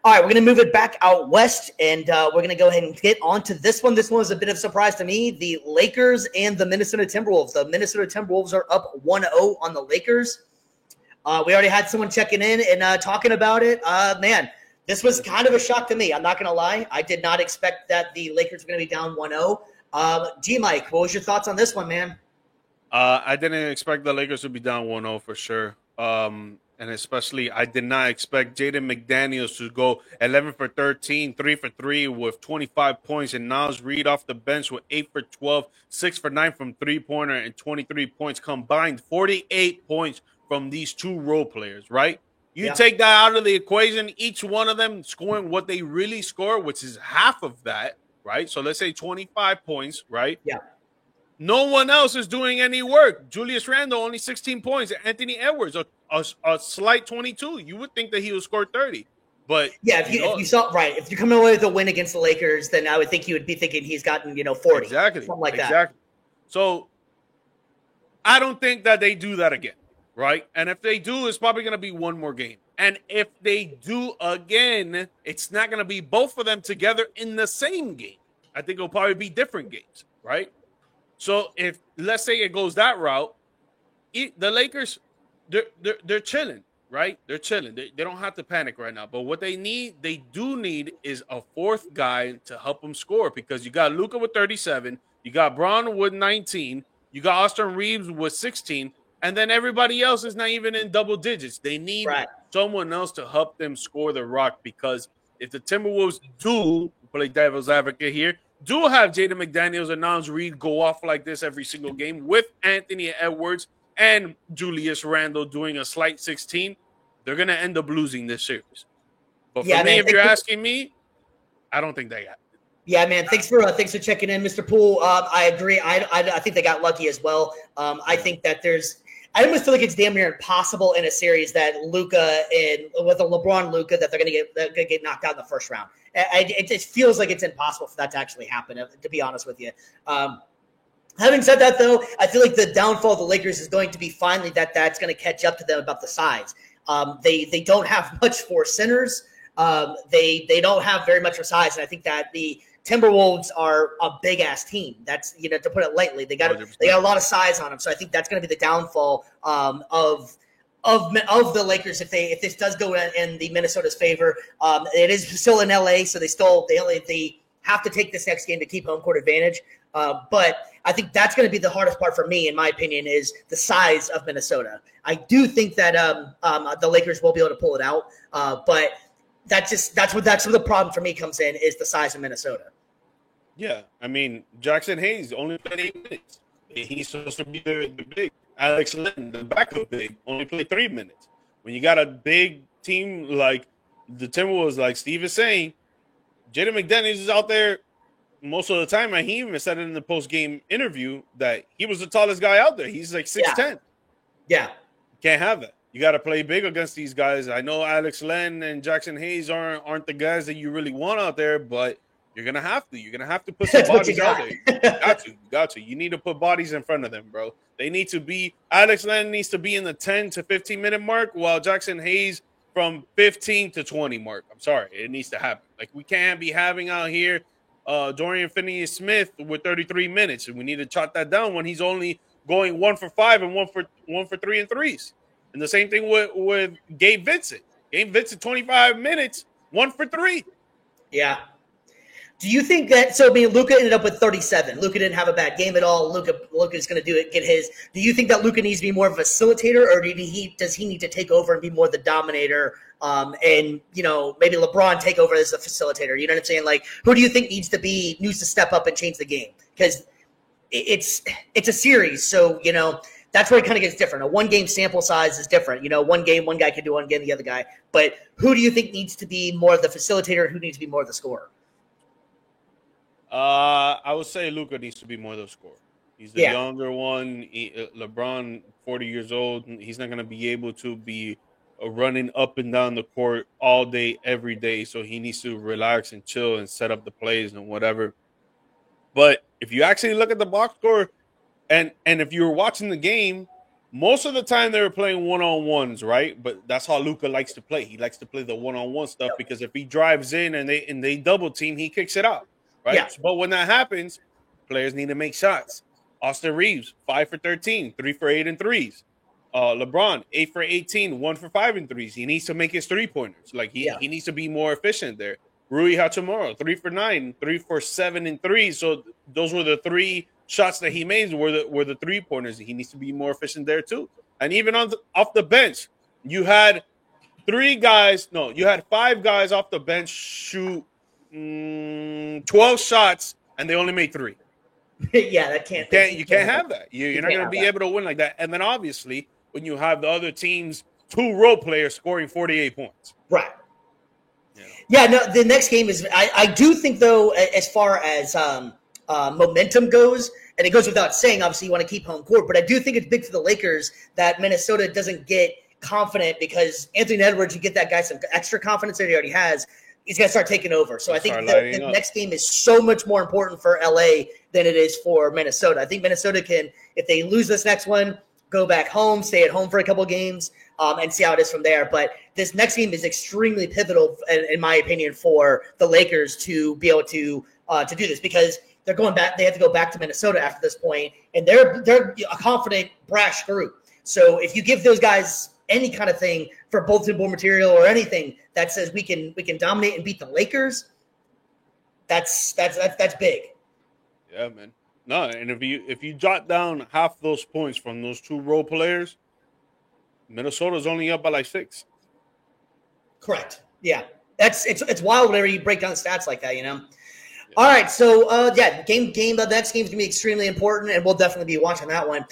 All right, we're going to move it back out west, and we're going to go ahead and get on to this one. This one was a bit of a surprise to me. The Lakers and the Minnesota Timberwolves. The Minnesota Timberwolves are up 1-0 on the Lakers. We already had someone checking in and talking about it. Man, this was kind of a shock to me. I'm not going to lie. I did not expect that the Lakers were going to be down 1-0. G-Mike, what was your thoughts on this one, man? I didn't expect the Lakers to be down 1-0 for sure. And especially, I did not expect Jaden McDaniels to go 11 for 13, 3 for 3 with 25 points, and Naz Reid off the bench with 8 for 12, 6 for 9 from three-pointer, and 23 points combined. 48 points from these two role players, right? You take that out of the equation, each one of them scoring what they really score, which is half of that, right? So let's say 25 points, right? Yeah. No one else is doing any work. Julius Randle, only 16 points. Anthony Edwards, a slight 22. You would think that he would score 30. But yeah, if you saw right, if you're coming away with a win against the Lakers, then I would think you would be thinking he's gotten 40, exactly, something like that. Exactly. So I don't think that they do that again, right? And if they do, it's probably going to be one more game. And if they do again, it's not going to be both of them together in the same game. I think it'll probably be different games, right? So if let's say it goes that route, the Lakers, they're chilling, right? They're chilling. They don't have to panic right now. But what they do need is a fourth guy to help them score, because you got Luka with 37, you got Braun with 19, you got Austin Reeves with 16, and then everybody else is not even in double digits. They need someone else to help them score the rock, because if the Timberwolves do play devil's advocate here, do have Jaden McDaniels and Naz Reid go off like this every single game with Anthony Edwards and Julius Randle doing a slight 16, they're going to end up losing this series. But for me, if you're asking me, I don't think they got it. Yeah, man. Thanks for checking in, Mr. Poole. I agree. I think they got lucky as well. I think that I almost feel like it's damn near impossible in a series that Luka and with a LeBron Luka that they're going to get knocked out in the first round. It just feels like it's impossible for that to actually happen, to be honest with you. Having said that, though, I feel like the downfall of the Lakers is going to be finally that's going to catch up to them about the size. They don't have much for centers. They don't have very much for size, and I think that the Timberwolves are a big ass team. That's to put it lightly. They got a lot of size on them, so I think that's going to be the downfall of the Lakers if this does go in the Minnesota's favor. It is still in LA, so they have to take this next game to keep home court advantage. But I think that's going to be the hardest part for me, in my opinion, is the size of Minnesota. I do think that the Lakers will be able to pull it out, but that's where the problem for me comes in, is the size of Minnesota. Yeah, I mean, Jackson Hayes only played 8 minutes. He's supposed to be the big. Alex Len, the backup big, only played 3 minutes. When you got a big team like the Timberwolves, like Steve is saying, Jaden McDaniels is out there most of the time, and he even said it in the post-game interview that he was the tallest guy out there. He's like 6'10". Yeah. Can't have that. You got to play big against these guys. I know Alex Len and Jackson Hayes aren't the guys that you really want out there, but you're going to have to. You're going to have to put some bodies out there. You got to. You need to put bodies in front of them, bro. They need to be – Alex Len needs to be in the 10 to 15-minute mark, while Jackson Hayes from 15 to 20 mark. I'm sorry. It needs to happen. Like, we can't be having out here Dorian Finney-Smith with 33 minutes, and we need to chop that down when he's only going 1 for 5 and 1 for 3 and threes. And the same thing with Gabe Vincent. Gabe Vincent, 25 minutes, 1 for 3. Yeah. Do you think that – so, I mean, Luka ended up with 37. Luka didn't have a bad game at all. Luka's going to do it, get his. Do you think that Luka needs to be more of a facilitator, or does he need to take over and be more the dominator and, maybe LeBron take over as a facilitator? You know what I'm saying? Like, who do you think needs to step up and change the game? Because it's a series, so, that's where it kind of gets different. A one-game sample size is different. One game, one guy can do one game, the other guy. But who do you think needs to be more of the facilitator, and who needs to be more of the scorer? I would say Luka needs to be more of the scorer. He's the younger one. LeBron, 40 years old. He's not going to be able to be running up and down the court all day, every day. So he needs to relax and chill and set up the plays and whatever. But if you actually look at the box score, and if you were watching the game, most of the time they were playing one-on-ones, right? But that's how Luka likes to play. He likes to play the one-on-one stuff because if he drives in and they double team, he kicks it out, right? Yeah. But when that happens, players need to make shots. Austin Reeves, 5 for 13, 3 for 8 in threes. LeBron, 8 for 18, 1 for 5 in threes. He needs to make his three-pointers. Like he needs to be more efficient there. Rui Hachimura, 3 for 9, 3 for 7 in threes. So those were the 3 shots that he made were the three-pointers. He needs to be more efficient there too. And even off the bench, you had 5 guys off the bench shoot 12 shots, and they only made 3. Yeah, that can't. You can't have that. You're not going to be able to win like that. And then obviously, when you have the other team's 2 role players scoring 48 points, right? Yeah. No, the next game is. I do think though, as far as momentum goes, and it goes without saying, obviously you want to keep home court, but I do think it's big for the Lakers that Minnesota doesn't get confident because Anthony Edwards, you get that guy some extra confidence that he already has. He's going to start taking over. So I think the next game is so much more important for LA than it is for Minnesota. I think Minnesota can, if they lose this next one, go back home, stay at home for a couple of games, and see how it is from there. But this next game is extremely pivotal, in my opinion, for the Lakers to be able to do this because they're going back. They have to go back to Minnesota after this point, and they're a confident, brash group. So if you give those guys any kind of thing for bulletin board material or anything that says we can dominate and beat the Lakers, that's big. Yeah, man. No, and if you jot down half those points from those 2 role players, Minnesota's only up by like 6. Correct. Yeah, it's wild whenever you break down stats like that, you know. Yeah. All right, so the next game is gonna be extremely important, and we'll definitely be watching that one.